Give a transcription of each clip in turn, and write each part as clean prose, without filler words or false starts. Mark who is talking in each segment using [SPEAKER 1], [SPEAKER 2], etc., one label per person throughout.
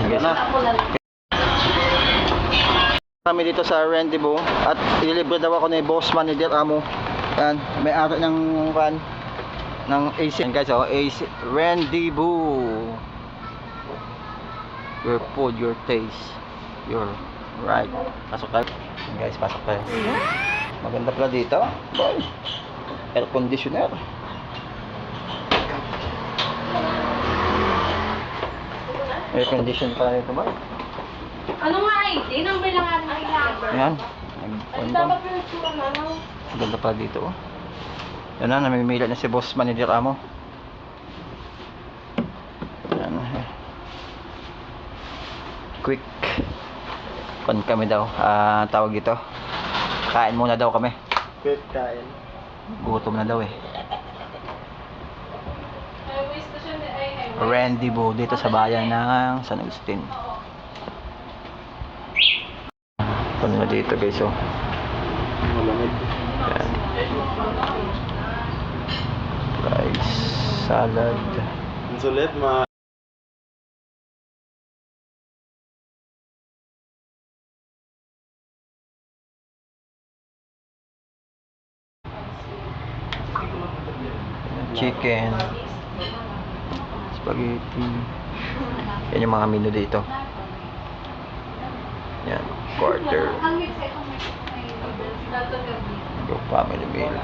[SPEAKER 1] Guys, kami dito sa Rendezvous at ililibre daw ako ni Boss Manager Amo. Yan, may ari ng van ng AC. Yan guys, oh, AC Rendezvous. Your food, your taste, your right. Pasok tayo. Yan guys, pasok tayo. Maganda pala dito. Boy. Air conditioner. Air condition pala nito ba?
[SPEAKER 2] Ano nga ID? Number lang natin ang number.
[SPEAKER 1] Ayan.
[SPEAKER 2] Ano dapat yung tsura na lang?
[SPEAKER 1] Ganda pa dito, oh. Yan na, namimila na si Boss Manager Amo. Yan. Quick. Pan kami daw. Tawag ito. Kain muna daw kami.
[SPEAKER 3] Quick kain.
[SPEAKER 1] Gutom na daw eh. Rendezvous dito sa bayan ng San Agustin. Ano na dito guys, oh.
[SPEAKER 3] Malamig.
[SPEAKER 1] Yan. Rice, salad.
[SPEAKER 3] Ang sulit, ma...
[SPEAKER 1] Chicken, spaghetti. Yan yung mga menu dito. Yan, quarter. Yung family meal.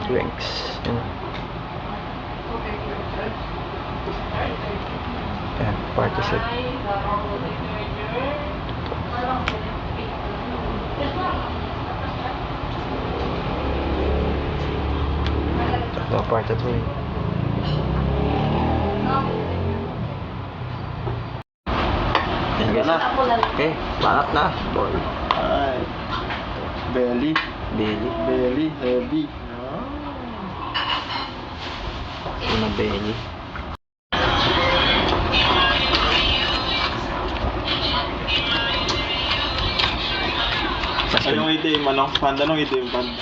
[SPEAKER 1] Drinks. Yan. Yan, party set. Ito, party 3. Yan guys. Okay, banat na. Boy.
[SPEAKER 3] Ay. Belly.
[SPEAKER 1] Belly.
[SPEAKER 3] Belly. Heavy.
[SPEAKER 1] Yung belly.
[SPEAKER 3] Anong itim? Anong panda? Anong itim? Panda.